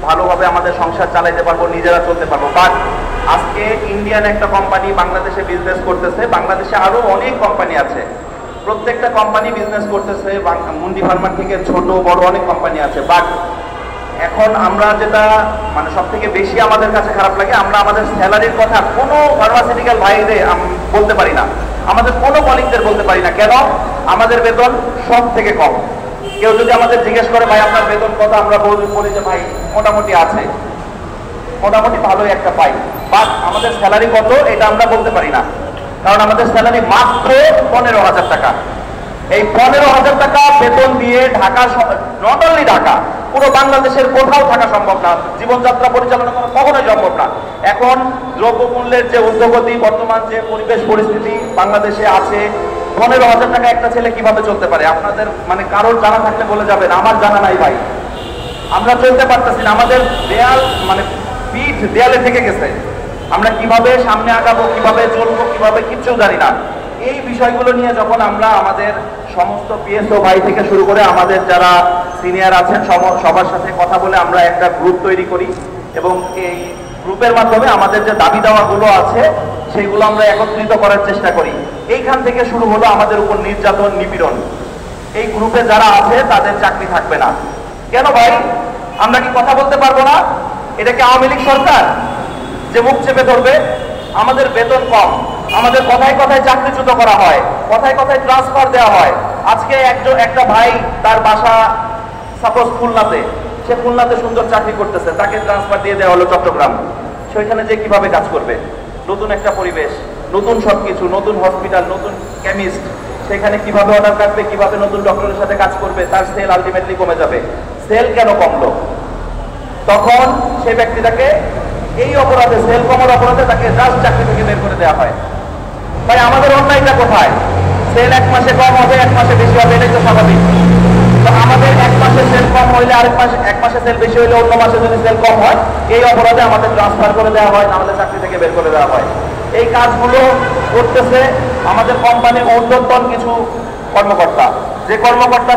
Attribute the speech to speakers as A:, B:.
A: ভালোভাবে আমাদের সংসার চালাইতে পারবো, নিজেরা চলতে পারবো। বাট আজকে ইন্ডিয়ান একটা কোম্পানি বাংলাদেশে বিজনেস করতেছে, বাংলাদেশে আরো অনেক কোম্পানি আছে, প্রত্যেকটা কোম্পানি বিজনেস করতেছে, মুন্ডি ফার্মার থেকে ছোট বড় অনেক কোম্পানি আছে। বাট এখন আমরা যেটা মানে সব থেকে বেশি আমাদের কাছে খারাপ লাগে, আমরা আমাদের স্যালারির কথা কোনো ফার্মাসিউটিক্যাল ভাইরে বলতে পারি না, আমাদের কোনো কলিগদের বলতে পারি না। কেন? আমাদের বেতন সব থেকে কম। কেউ যদি আমাদের জিজ্ঞেস করে ভাই আপনার বেতন কত, আমরা বলি যে ভাই মোটামুটি আছে, মোটামুটি ভালোই একটা পাই। বাট আমাদের স্যালারি কত এটা আমরা বলতে পারি না, কারণ আমাদের স্যালারি মাত্র 15,000 টাকা। এই 15,000 টাকা বেতন দিয়ে ঢাকা, নট অনলি ঢাকা, পুরো বাংলাদেশের কোথাও থাকা সম্ভব না, জীবনযাত্রা পরিচালনা করা কখনোই সম্ভব না। এখন দ্রব্যমূল্যের যে ঊর্ধ্বগতি, বর্তমান যে পরিবেশ পরিস্থিতি বাংলাদেশে আছে, 15,000 টাকা একটা ছেলে কিভাবে চলতে পারে? আপনাদের মানে কারোর জানা থাকলে বলে যাবেন, আমার জানা নাই ভাই, আমরা চলতে পারতেছি না। আমাদের দেয়াল মানে পিঠ দেয়ালে থেকে গেছে, আমরা কিভাবে সামনে আগাবো, কিভাবে চলবো, কিভাবে কিচ্ছু জানি না। এই বিষয়গুলো নিয়ে যখন আমরা আমাদের সমস্ত পিএসও ভাই থেকে শুরু করে আমাদের যারা সিনিয়র আছেন সবার সাথে কথা বলে আমরা একটা গ্রুপ তৈরি করি, এবং এই গ্রুপের মাধ্যমে আমাদের যে দাবি দাওয়াগুলো আছে সেগুলো আমরা একত্রিত করার চেষ্টা করি। এইখান থেকে শুরু হলো আমাদের উপর নির্যাতন, নিপীড়ন। এই গ্রুপে যারা আছে তাদের চাকরি থাকবে না। কেন ভাই? আমরা কি কথা বলতে পারবো না? এটা কি আওয়ামী লীগ সরকার যে মুখ চেপে ধরবে? আমাদের বেতন কম, আমাদের কথায় কথায় চাকরিচ্যুত করা হয়, কথায় কথায় ট্রান্সফার দেওয়া হয়। আজকে একটা ভাই তার বাসা সাপোজ খুলনাতে, সে খুলনাতে সুন্দর চাকরি করতেছে, তাকে ট্রান্সফার দিয়ে দেওয়া হলো চট্টগ্রাম। সেখানে যে কিভাবে কাজ করবে? নতুন একটা পরিবেশ, নতুন সবকিছু, নতুন হসপিটাল, নতুন কেমিস্ট, সেখানে কিভাবে অর্ডার কাটবে, কিভাবে নতুন ডক্টরের সাথে কাজ করবে, তার সেল আলটিমেটলি কমে যাবে। সেল কেন কমলো? তখন সেই ব্যক্তিটাকে এই অপরাধে, সেল কমার অপরাধে তাকে জাস্ট চাকরি থেকে বের করে দেওয়া হয়। ভাই আমাদের অন্যায়টা কোথায়? সেল এক মাসে কম হবে, এক মাসে বেশি হবে, এটাই তো স্বাভাবিক। তো আমাদের এক মাসে সেল কম হইলে এক মাসে সেল বেশি হইলে অন্য মাসে যদি সেল কম হয়, এই অপরাধে আমাদের ট্রান্সফার করে দেওয়া হয়, আমাদের চাকরি থেকে বের করে দেওয়া হয়। এই কাজগুলো করতেছে আমাদের কোম্পানির ঊর্ধ্বতন কিছু কর্মকর্তা, যে কর্মকর্তারা